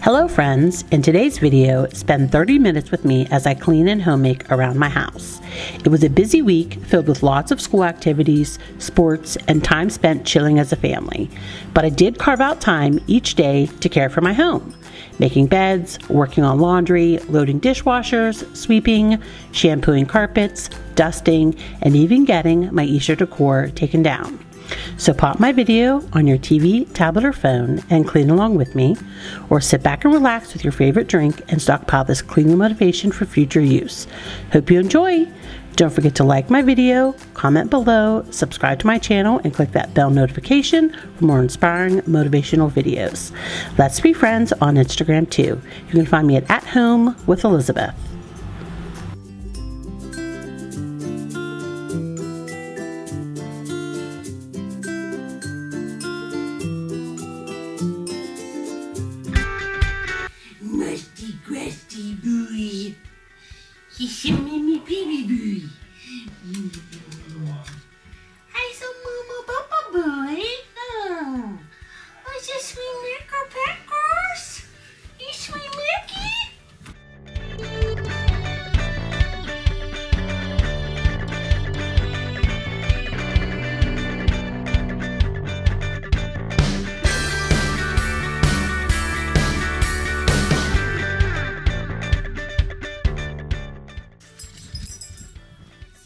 Hello friends, in today's video, spend 30 minutes with me as I clean and homemake around my house. It was a busy week filled with lots of school activities, sports, and time spent chilling as a family. But I did carve out time each day to care for my home. Making beds, working on laundry, loading dishwashers, sweeping, shampooing carpets, dusting, and even getting my Easter decor taken down. So pop my video on your TV, tablet, or phone and clean along with me, or sit back and relax with your favorite drink and stockpile this cleaning motivation for future use. Hope you enjoy! Don't forget to like my video, comment below, subscribe to my channel, and click that bell notification for more inspiring motivational videos. Let's be friends on Instagram too. You can find me at Home with Elizabeth. Musty, crusty boy. He's a mini baby boy. Hi, so mama, papa boy. Oh, what's a sweet milker peckers? You sweet milky?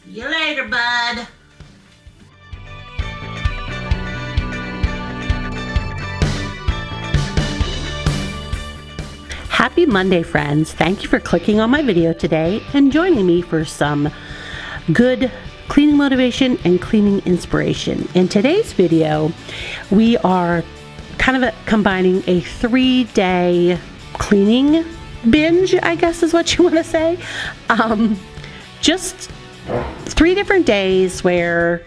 See you later, bud. Happy Monday, friends. Thank you for clicking on my video today and joining me for some good cleaning motivation and cleaning inspiration. In today's video, we are kind of combining a 3-day cleaning binge, I guess is what you want to say. Just 3 different days where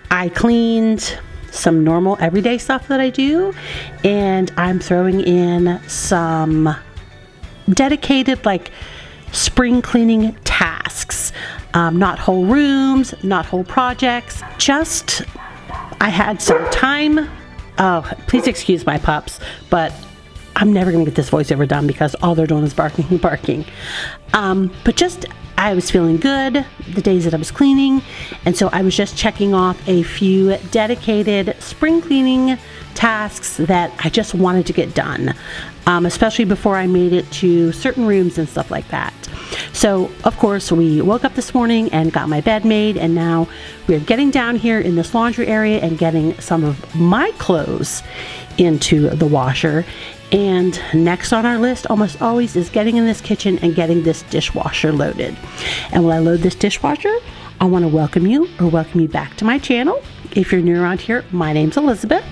I cleaned some normal everyday stuff that I do, and I'm throwing in some dedicated like spring cleaning tasks. Not whole rooms, not whole projects, just I had some time. Oh, please excuse my pups, but I'm never gonna get this voiceover done because all they're doing is barking and barking. But just I was feeling good the days that I was cleaning, and so I was just checking off a few dedicated spring cleaning tasks that I just wanted to get done, especially before I made it to certain rooms and stuff like that. So of course we woke up this morning and got my bed made, and now we're getting down here in this laundry area and getting some of my clothes into the washer. And next on our list almost always is getting in this kitchen and getting this dishwasher loaded. And while I load this dishwasher, I want to welcome you back to my channel. If you're new around here, my name's Elizabeth.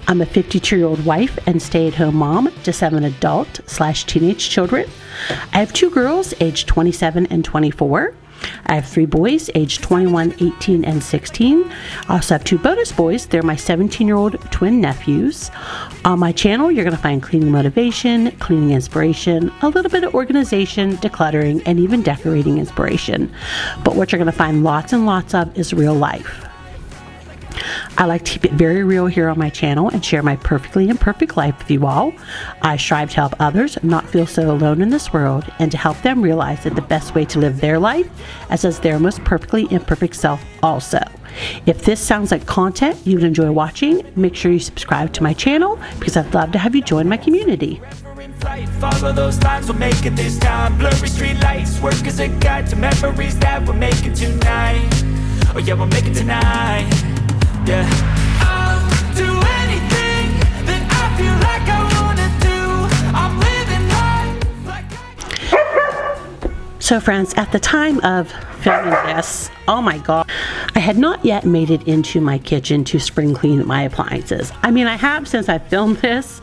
I'm a 52-year-old wife and stay-at-home mom to 7 adult/teenage children. I have 2 girls aged 27 and 24. I have 3 boys aged 21, 18, and 16. I also have 2 bonus boys. They're my 17-year-old twin nephews. On my channel, you're going to find cleaning motivation, cleaning inspiration, a little bit of organization, decluttering, and even decorating inspiration. But what you're going to find lots and lots of is real life. I like to keep it very real here on my channel and share my perfectly imperfect life with you all. I strive to help others not feel so alone in this world, and to help them realize that the best way to live their life is as their most perfectly imperfect self also. If this sounds like content you would enjoy watching, make sure you subscribe to my channel because I'd love to have you join my community. Follow those lines, we'll make it this time. Blurry street lights work as a guide to memories that we'll make it tonight. Oh yeah, we'll make it tonight. Yeah, I'll do anything that I feel like I wanna do. I'm living life like So friends, at the time of filming this, oh my god, I had not yet made it into my kitchen to spring clean my appliances. I mean, I have since I filmed this,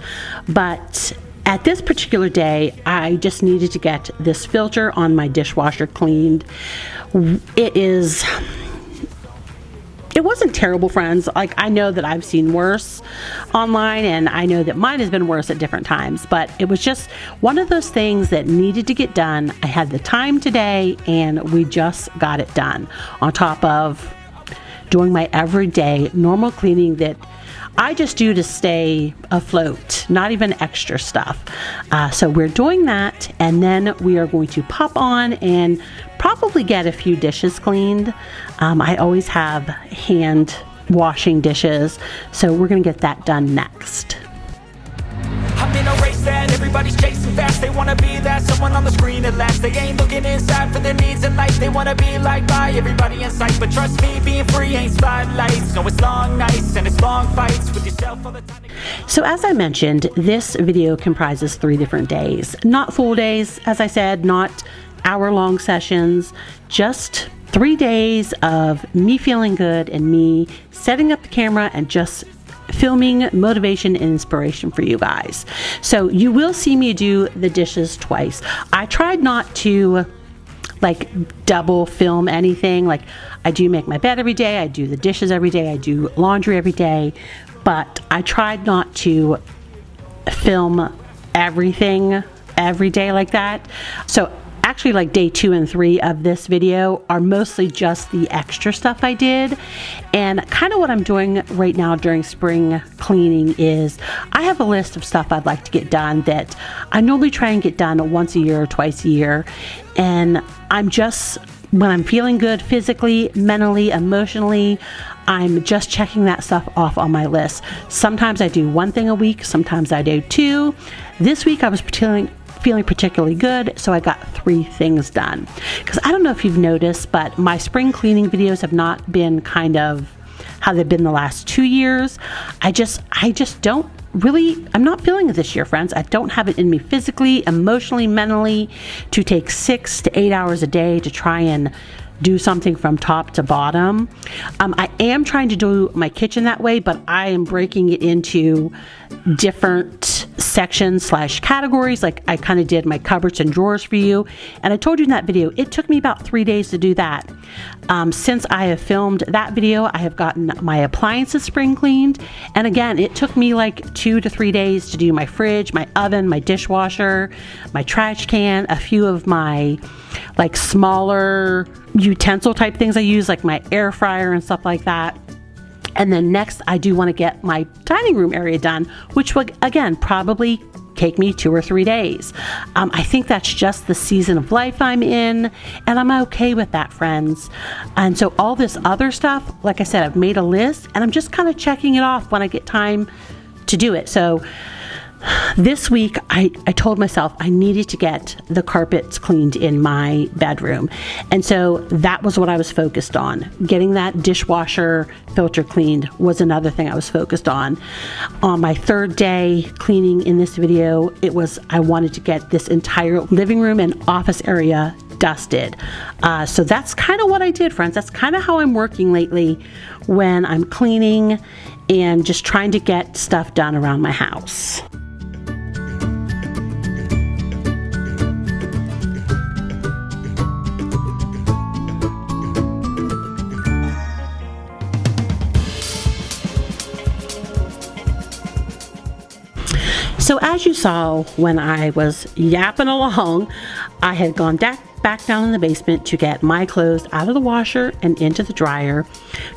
but at this particular day, I just needed to get this filter on my dishwasher cleaned. It wasn't terrible, friends. Like, I know that I've seen worse online, and I know that mine has been worse at different times, but it was just one of those things that needed to get done. I had the time today, and we just got it done. On top of doing my everyday normal cleaning that I just do to stay afloat, not even extra stuff. So we're doing that, and then we are going to pop on and probably get a few dishes cleaned. I always have hand washing dishes, so we're gonna get that done next. I'm in a race that everybody's chasing fast. They wanna be that someone on the screen at last. They ain't looking inside for their needs in life. They wanna be liked by everybody in sight. But trust me, being free ain't spotlights. No, it's long nights and it's long fights with yourself all the time. So as I mentioned, this video comprises 3 different days. Not full days, as I said, not hour-long sessions, just 3 days of me feeling good and me setting up the camera and just filming motivation and inspiration for you guys. So you will see me do the dishes twice. I tried not to like double film anything. Like, I do make my bed every day, I do the dishes every day, I do laundry every day, but I tried not to film everything every day like that. So actually, like day 2 and 3 of this video are mostly just the extra stuff I did. And kind of what I'm doing right now during spring cleaning is I have a list of stuff I'd like to get done that I normally try and get done once a year or twice a year. And I'm just, when I'm feeling good physically, mentally, emotionally, I'm just checking that stuff off on my list. Sometimes I do 1 thing a week, sometimes I do 2. This week I was feeling particularly good, so I got 3 things done. Because I don't know if you've noticed, but my spring cleaning videos have not been kind of how they've been the last 2 years. I just don't really, I'm not feeling it this year, friends. I don't have it in me physically, emotionally, mentally to take 6 to 8 hours a day to try and do something from top to bottom. I am trying to do my kitchen that way, but I am breaking it into different sections / categories. Like I kind of did my cupboards and drawers for you, and I told you in that video it took me about 3 days to do that. Since I have filmed that video, I have gotten my appliances spring cleaned, and again it took me like 2 to 3 days to do my fridge, my oven, my dishwasher, my trash can, a few of my like smaller utensil type things I use, like my air fryer and stuff like that. And then next I do want to get my dining room area done, which will again probably take me 2 or 3 days. I think that's just the season of life I'm in, and I'm okay with that, friends. And so all this other stuff, like I said, I've made a list and I'm just kind of checking it off when I get time to do it. So this week, I told myself I needed to get the carpets cleaned in my bedroom. And so that was what I was focused on. Getting that dishwasher filter cleaned was another thing I was focused on. On my 3rd day cleaning in this video, I wanted to get this entire living room and office area dusted. So that's kind of what I did, friends. That's kind of how I'm working lately when I'm cleaning and just trying to get stuff done around my house. So as you saw when I was yapping along, I had gone back down in the basement to get my clothes out of the washer and into the dryer,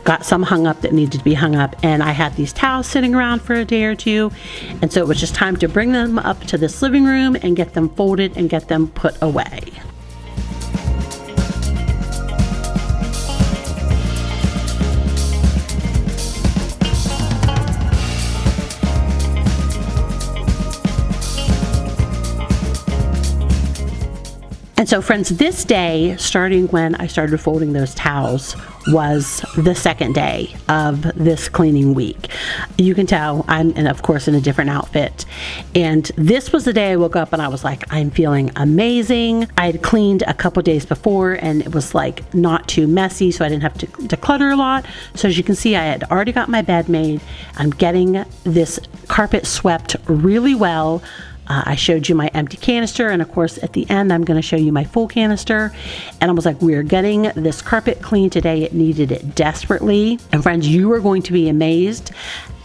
got some hung up that needed to be hung up, and I had these towels sitting around for a day or 2, and so it was just time to bring them up to this living room and get them folded and get them put away. And so friends, this day, starting when I started folding those towels, was the 2nd day of this cleaning week. You can tell I'm, and of course, in a different outfit. And this was the day I woke up and I was like, I'm feeling amazing. I had cleaned a couple days before and it was like not too messy, so I didn't have to declutter a lot. So as you can see, I had already got my bed made. I'm getting this carpet swept really well. I showed you my empty canister, and of course at the end I'm going to show you my full canister. And I was like, we're getting this carpet clean today. It needed it desperately. And friends, you are going to be amazed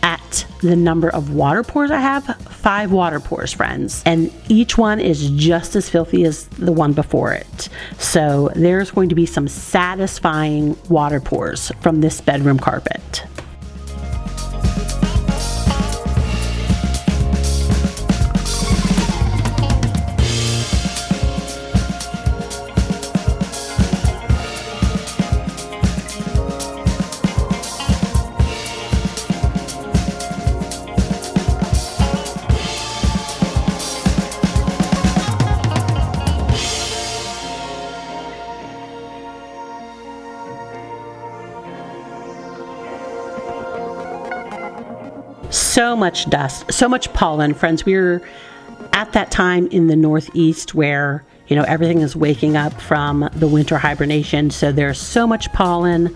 at the number of water pours I have. 5 water pours, friends, and each one is just as filthy as the one before it. So there's going to be some satisfying water pours from this bedroom carpet. So much dust, so much pollen. Friends, we're at that time in the Northeast where, you know, everything is waking up from the winter hibernation. So there's so much pollen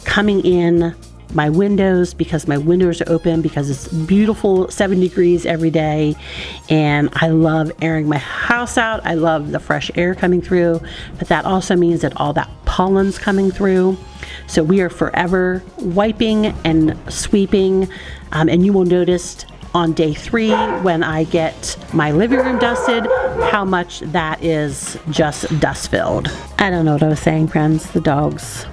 coming in my windows because my windows are open because it's beautiful 7 degrees every day, and I love airing my house out. I love the fresh air coming through, but that also means that all that pollen's coming through. So we are forever wiping and sweeping, and you will notice on day 3 when I get my living room dusted how much that is just dust filled. I don't know what I was saying, friends. The dogs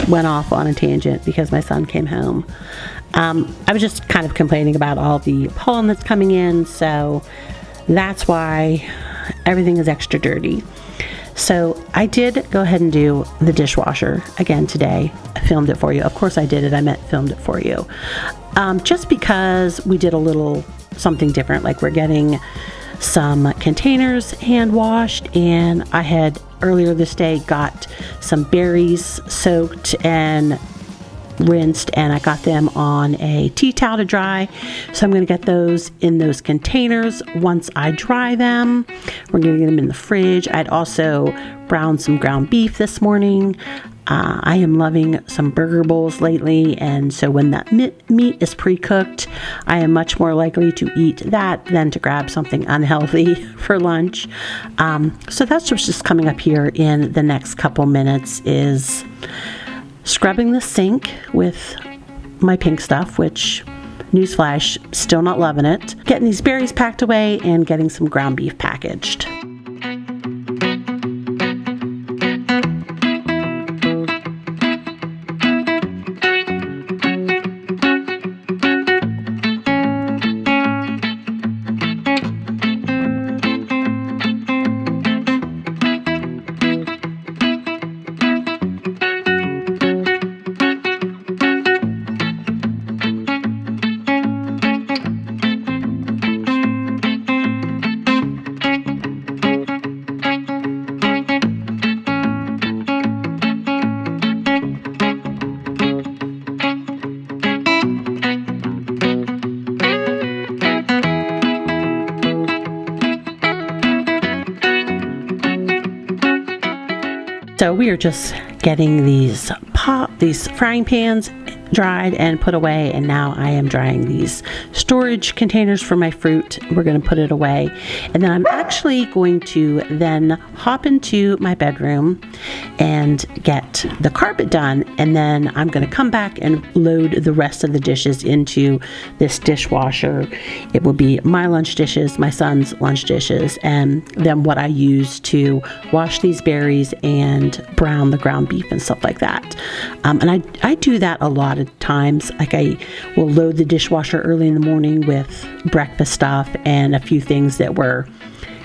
went off on a tangent because my son came home. I was just kind of complaining about all the pollen that's coming in, so that's why everything is extra dirty. So I did go ahead and do the dishwasher again today. I filmed it for you. Of course I did it. I meant filmed it for you. Just because we did a little something different, like we're getting some containers hand washed, and I had earlier this day got some berries soaked and rinsed, and I got them on a tea towel to dry. So I'm going to get those in those containers. Once I dry them, we're going to get them in the fridge. I'd also browned some ground beef this morning. I am loving some burger bowls lately, and so when that meat is pre-cooked, I am much more likely to eat that than to grab something unhealthy for lunch. So that's what's just coming up here in the next couple minutes, is scrubbing the sink with my pink stuff, which, newsflash, still not loving it. Getting these berries packed away and getting some ground beef packaged. So we are just getting these frying pans dried and put away, and now I am drying these storage containers for my fruit. We're going to put it away, and then I'm actually going to then hop into my bedroom and get the carpet done, and then I'm going to come back and load the rest of the dishes into this dishwasher. It will be my lunch dishes, my son's lunch dishes, and then what I use to wash these berries and brown the ground beef and stuff like that. And I do that a lot of times. Like, I will load the dishwasher early in the morning with breakfast stuff and a few things that were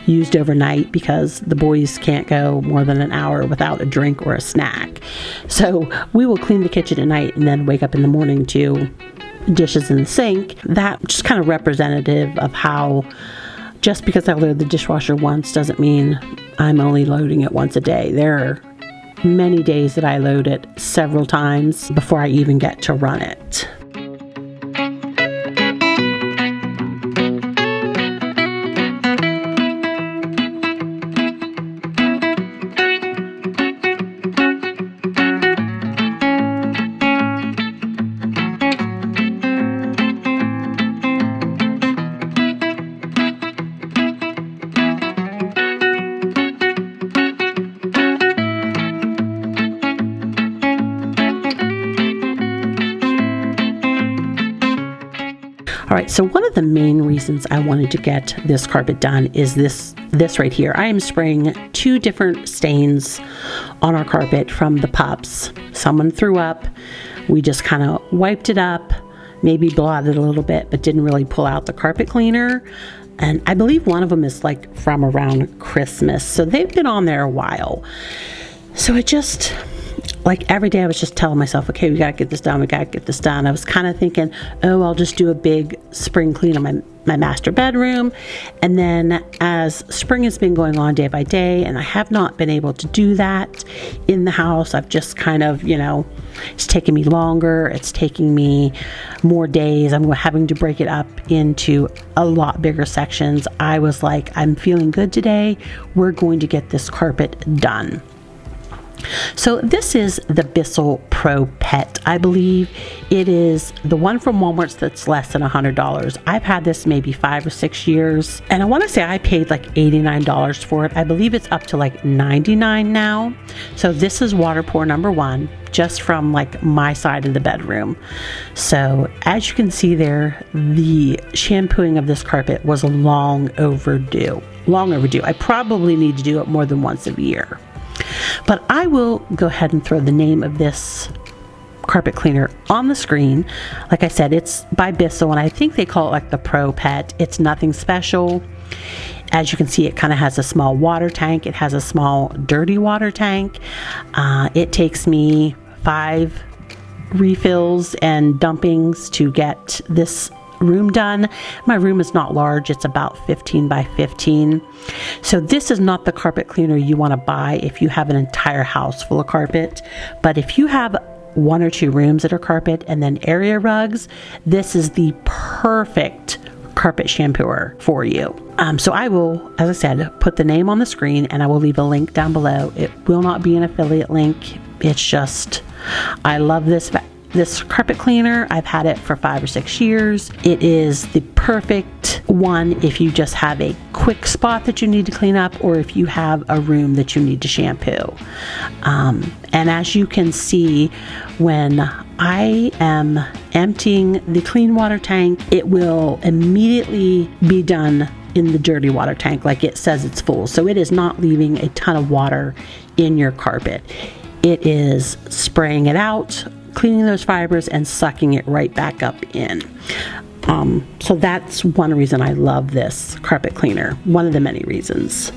used overnight, because the boys can't go more than an hour without a drink or a snack. So we will clean the kitchen at night and then wake up in the morning to dishes in the sink. That just kind of representative of how just because I load the dishwasher once doesn't mean I'm only loading it once a day. There are many days that I load it several times before I even get to run it. All right, so one of the main reasons I wanted to get this carpet done is this right here. I am spraying 2 different stains on our carpet from the pups. Someone threw up. We just kind of wiped it up, maybe blotted a little bit, but didn't really pull out the carpet cleaner. And I believe one of them is like from around Christmas. So they've been on there a while. So it just, like, every day I was just telling myself, okay, we gotta get this done, we gotta get this done. I was kind of thinking, oh, I'll just do a big spring clean on my master bedroom. And then as spring has been going on day by day and I have not been able to do that in the house, I've just kind of, it's taking me longer, it's taking me more days, I'm having to break it up into a lot bigger sections. I was like, I'm feeling good today, we're going to get this carpet done. So this is the BISSELL Pro Pet. I believe it is the one from Walmart that's less than $100. I've had this maybe 5 or 6 years, and I want to say I paid like $89 for it. I believe it's up to like $99 now. So this is water pour number 1, just from like my side of the bedroom. So as you can see there, the shampooing of this carpet was long overdue. I probably need to do it more than once a year. But I will go ahead and throw the name of this carpet cleaner on the screen. Like I said, it's by BISSELL, and I think they call it like the Pro Pet. It's nothing special. As you can see, it kind of has a small water tank. It has a small dirty water tank. It takes me 5 refills and dumpings to get this room done. My room is not large, it's about 15 by 15. So this is not the carpet cleaner you want to buy if you have an entire house full of carpet. But if you have 1 or 2 rooms that are carpet and then area rugs, this is the perfect carpet shampooer for you. So I will, as I said, put the name on the screen and I will leave a link down below. It will not be an affiliate link. It's just, I love this carpet cleaner. I've had it for 5 or 6 years. It is the perfect one if you just have a quick spot that you need to clean up, or if you have a room that you need to shampoo. And as you can see, when I am emptying the clean water tank, it will immediately be done in the dirty water tank like it says it's full. So it is not leaving a ton of water in your carpet. It is spraying it out, cleaning those fibers, and sucking it right back up in. So that's one reason I love this carpet cleaner. One of the many reasons.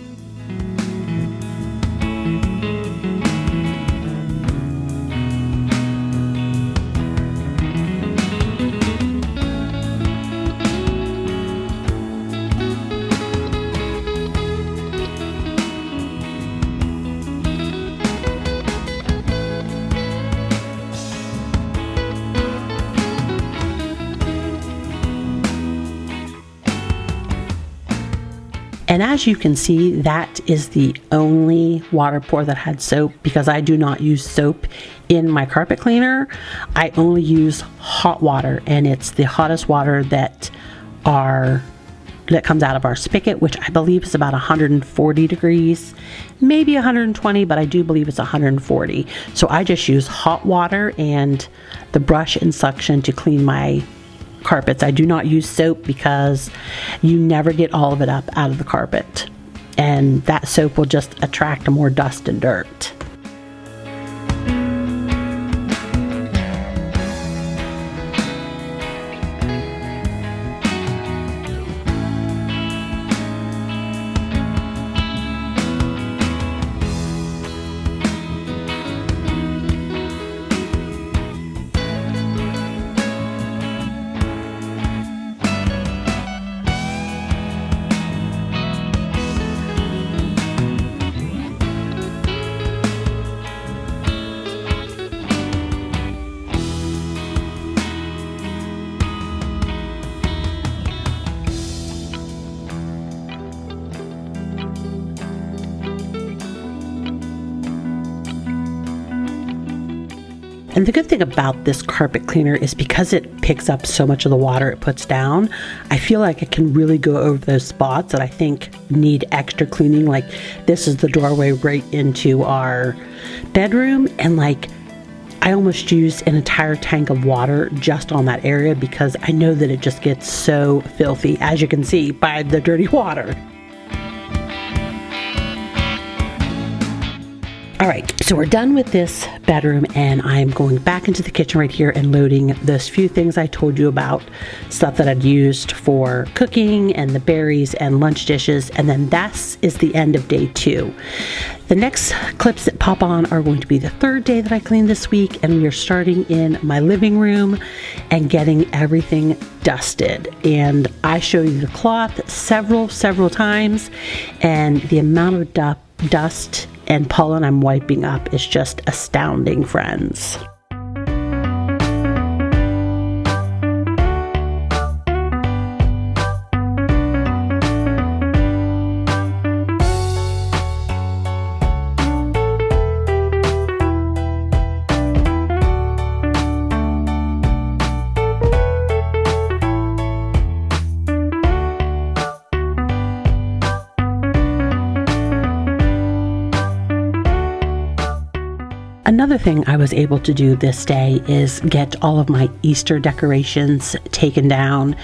And as you can see, that is the only water pour that had soap, because I do not use soap in my carpet cleaner. I only use hot water, and it's the hottest water that comes out of our spigot, which I believe is about 140 degrees, maybe 120, but I do believe it's 140. So I just use hot water and the brush and suction to clean my carpets. I do not use soap because you never get all of it up out of the carpet, and that soap will just attract more dust and dirt. And the good thing about this carpet cleaner is because it picks up so much of the water it puts down, I feel like it can really go over those spots that I think need extra cleaning. Like this is the doorway right into our bedroom, and like I almost used an entire tank of water just on that area because I know that it just gets so filthy, as you can see by the dirty water. All right, so we're done with this bedroom, and I'm going back into the kitchen right here and loading those few things I told you about, stuff that I'd used for cooking and the berries and lunch dishes, and then that is the end of day 2. The next clips that pop on are going to be the 3rd day that I cleaned this week, and we are starting in my living room and getting everything dusted. And I show you the cloth several times, and the amount of dust and pollen I'm wiping up is just astounding, friends. Another thing I was able to do this day is get all of my Easter decorations taken down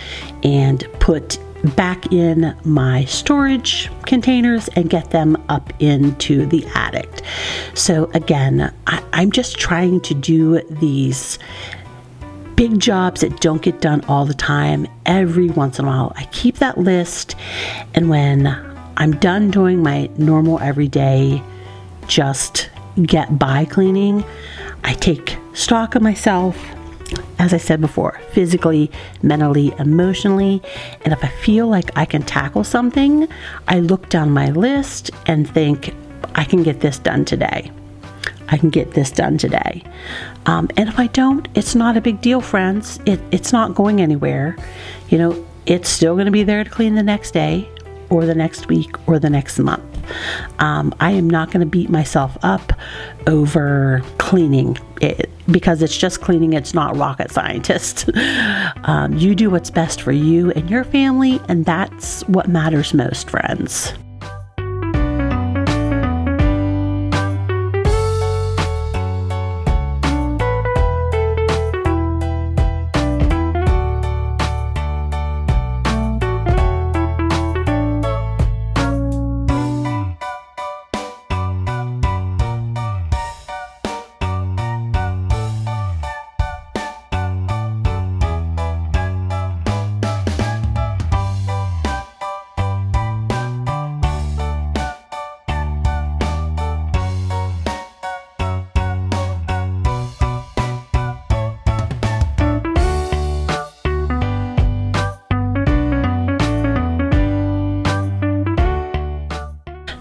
and put back in my storage containers and get them up into the attic. So again, I'm just trying to do these big jobs that don't get done all the time. Every once in a while, I keep that list, and when I'm done doing my normal everyday just get by cleaning, I take stock of myself, as I said before, physically, mentally, emotionally, and if I feel like I can tackle something, I look down my list and think, I can get this done today. I can get this done today. And if I don't, it's not a big deal, friends. It's not going anywhere. You know, it's still going to be there to clean the next day or the next week or the next month. I am not going to beat myself up over cleaning it because it's just cleaning. It's not rocket scientist. You do what's best for you and your family, and that's what matters most, friends.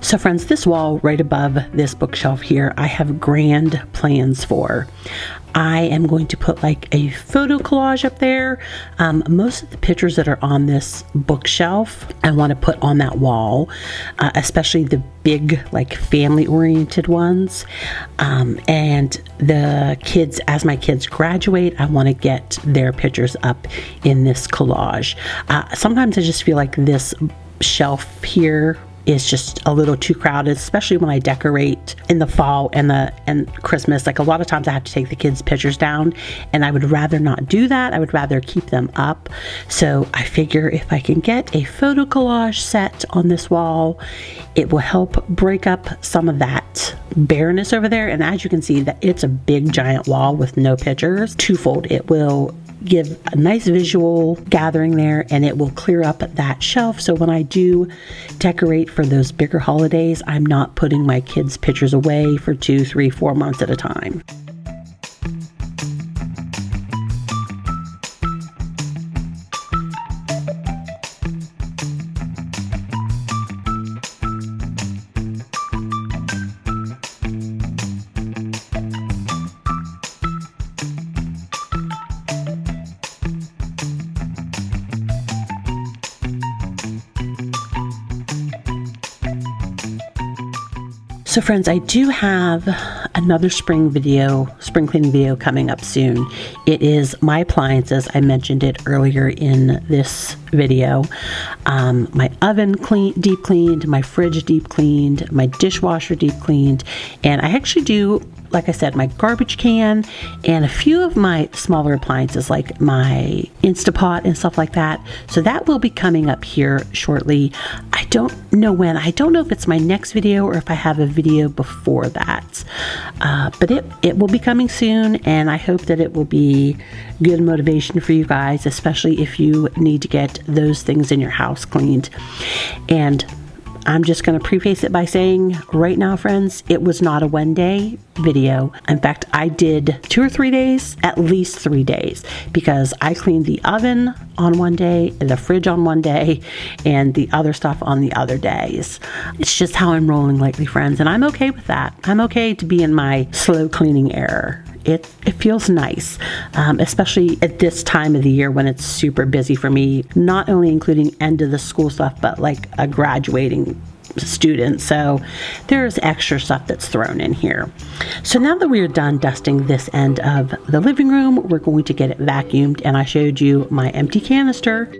So friends, this wall right above this bookshelf here, I have grand plans for. I am going to put like a photo collage up there. Most of the pictures that are on this bookshelf, I want to put on that wall, especially the big, like family-oriented ones. And the kids, as my kids graduate, I want to get their pictures up in this collage. Sometimes I just feel like this shelf here is just a little too crowded, especially when I decorate in the fall and Christmas. Like a lot of times I have to take the kids' pictures down, and I would rather not do that. I would rather keep them up. So I figure if I can get a photo collage set on this wall, it will help break up some of that bareness over there. And as you can see, that it's a big giant wall with no pictures. Twofold, it will give a nice visual gathering there, and it will clear up that shelf. So when I do decorate for those bigger holidays, I'm not putting my kids' pictures away for 2, 3, 4 months at a time. So friends, I do have another spring cleaning video coming up soon. It is my appliances. I mentioned it earlier in this video. My oven deep cleaned, my fridge deep cleaned, my dishwasher deep cleaned, and I actually do like I said, my garbage can and a few of my smaller appliances like my Instapot and stuff like that. So that will be coming up here shortly. I don't know when. I don't know if it's my next video or if I have a video before that. But it will be coming soon, and I hope that it will be good motivation for you guys, especially if you need to get those things in your house cleaned. And I'm just going to preface it by saying right now, friends, it was not a one-day video. In fact, I did 2 or 3 days, at least 3 days, because I cleaned the oven on one day, the fridge on one day, and the other stuff on the other days. It's just how I'm rolling lately, friends, and I'm okay with that. I'm okay to be in my slow cleaning era. It feels nice, especially at this time of the year when it's super busy for me, not only including end of the school stuff, but like a graduating student. So there's extra stuff that's thrown in here. So now that we're done dusting this end of the living room, we're going to get it vacuumed, and I showed you my empty canister.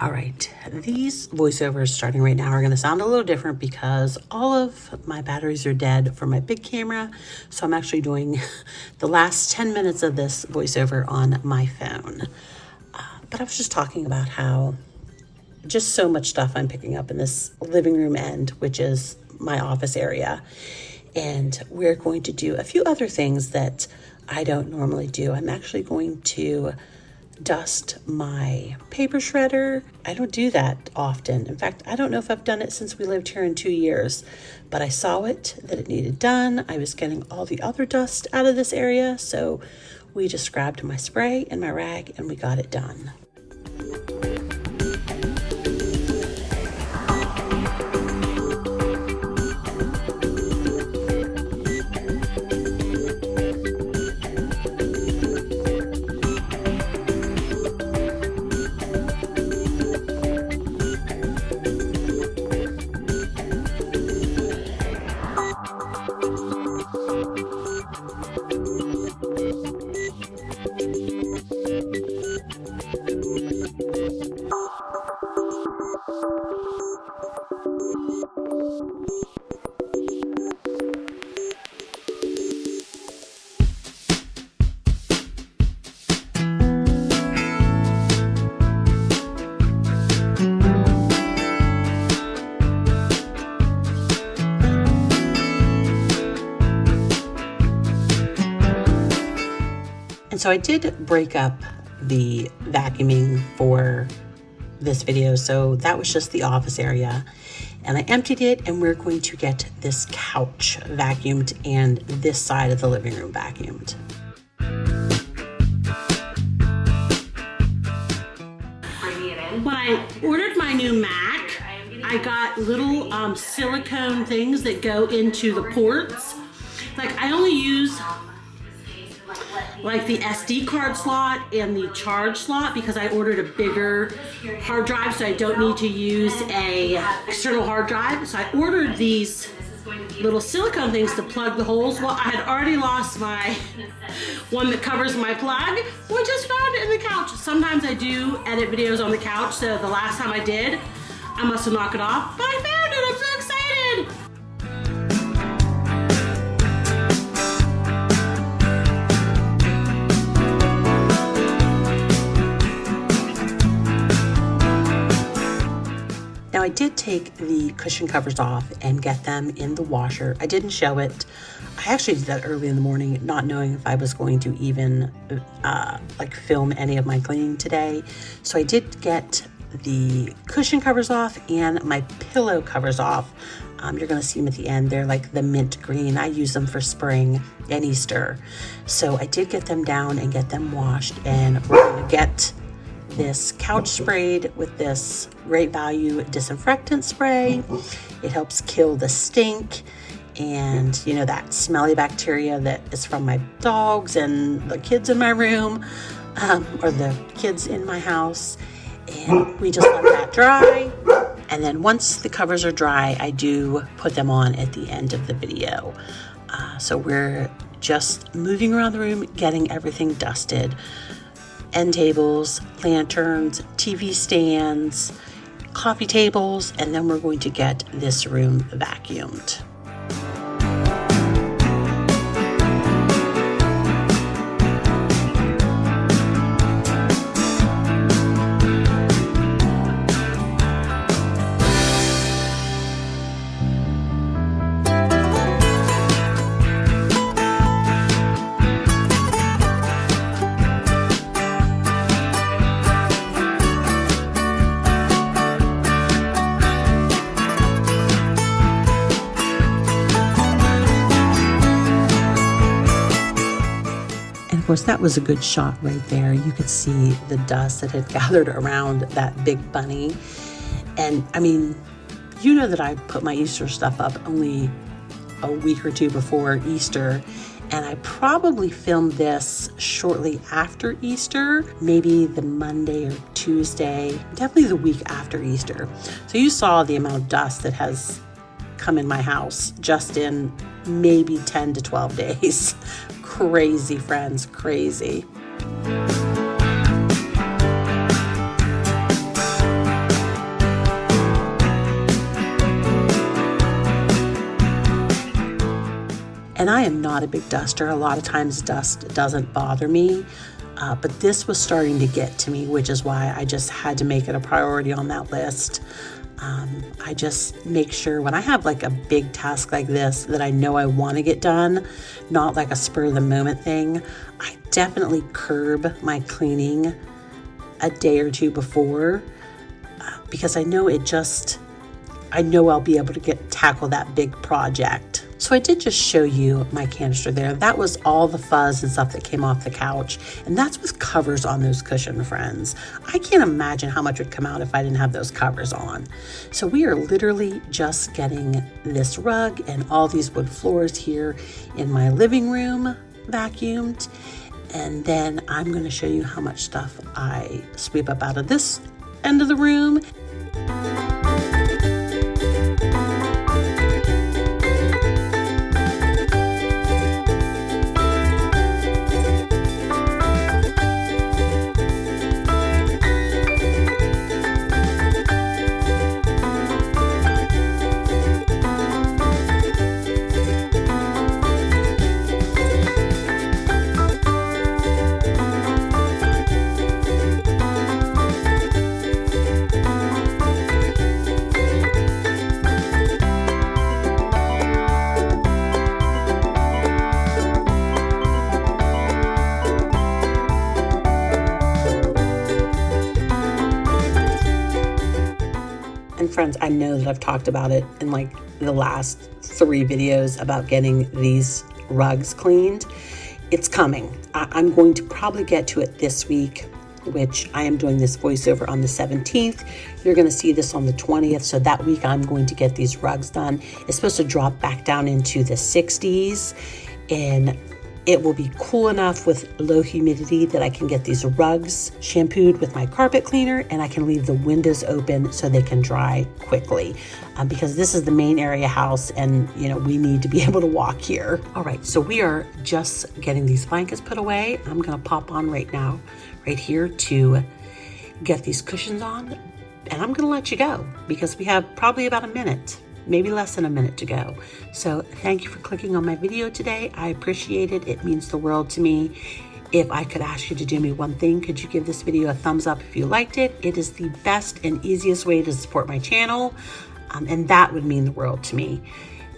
All right, these voiceovers starting right now are going to sound a little different because all of my batteries are dead for my big camera. So I'm actually doing the last 10 minutes of this voiceover on my phone. But I was just talking about how just so much stuff I'm picking up in this living room end, which is my office area. And we're going to do a few other things that I don't normally do. I'm actually going to dust my paper shredder. I don't do that often. In fact, I don't know if I've done it since we lived here in 2 years, but I saw it, that it needed done. I was getting all the other dust out of this area, so we just grabbed my spray and my rag and we got it done. So I did break up the vacuuming for this video, so that was just the office area, and I emptied it, and we're going to get this couch vacuumed and this side of the living room vacuumed. When I ordered my new Mac, I got little silicone things that go into the ports. Like, I only use like the SD card slot and the charge slot because I ordered a bigger hard drive, so I don't need to use a external hard drive. So I ordered these little silicone things to plug the holes. Well, I had already lost my one that covers my plug. We just found it in the couch. Sometimes I do edit videos on the couch, so the last time I did, I must have knocked it off, but I found it. I'm so excited. Now I did take the cushion covers off and get them in the washer. I didn't show it. I actually did that early in the morning, not knowing if I was going to even like film any of my cleaning today. So I did get the cushion covers off and my pillow covers off. You're gonna see them at the end. They're like the mint green. I use them for spring and Easter. So I did get them down and get them washed, and we're gonna get this couch sprayed with this Great Value disinfectant spray. It helps kill the stink and, you know, that smelly bacteria that is from my dogs and the kids in my room, or the kids in my house. And we just let that dry. And then once the covers are dry, I do put them on at the end of the video. So we're just moving around the room, getting everything dusted. End tables, lanterns, TV stands, coffee tables, and then we're going to get this room vacuumed. Of course, that was a good shot right there. You could see the dust that had gathered around that big bunny. And I mean, you know that I put my Easter stuff up only a week or two before Easter. And I probably filmed this shortly after Easter, maybe the Monday or Tuesday, definitely the week after Easter. So you saw the amount of dust that has come in my house just in maybe 10 to 12 days. Crazy, friends, crazy. And I am not a big duster. A lot of times dust doesn't bother me, but this was starting to get to me, which is why I just had to make it a priority on that list. I just make sure when I have like a big task like this that I know I want to get done, not like a spur of the moment thing, I definitely curb my cleaning a day or two before because I know I'll be able to tackle that big project. So I did just show you my canister there. That was all the fuzz and stuff that came off the couch. And that's with covers on those cushion, friends. I can't imagine how much would come out if I didn't have those covers on. So we are literally just getting this rug and all these wood floors here in my living room vacuumed. And then I'm going to show you how much stuff I sweep up out of this end of the room. And friends, I know that I've talked about it in like the last 3 videos about getting these rugs cleaned. It's coming. I'm going to probably get to it this week, which I am doing this voiceover on the 17th. You're going to see this on the 20th. So that week I'm going to get these rugs done. It's supposed to drop back down into the 60s and it will be cool enough with low humidity that I can get these rugs shampooed with my carpet cleaner and I can leave the windows open so they can dry quickly because this is the main area house and we need to be able to walk here. All right, so we are just getting these blankets put away. I'm gonna pop on right now, right here to get these cushions on and I'm gonna let you go because we have probably about a minute. Maybe less than a minute to go. So thank you for clicking on my video today. I appreciate it. It means the world to me. If I could ask you to do me one thing, could you give this video a thumbs up if you liked it? It is the best and easiest way to support my channel. And that would mean the world to me.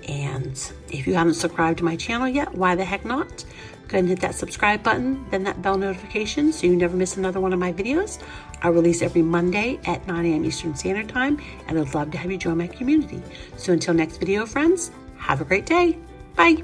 And if you haven't subscribed to my channel yet, why the heck not? Go ahead and hit that subscribe button, then that bell notification so you never miss another one of my videos. I release every Monday at 9 a.m. Eastern Standard Time, and I'd love to have you join my community. So until next video, friends, have a great day. Bye.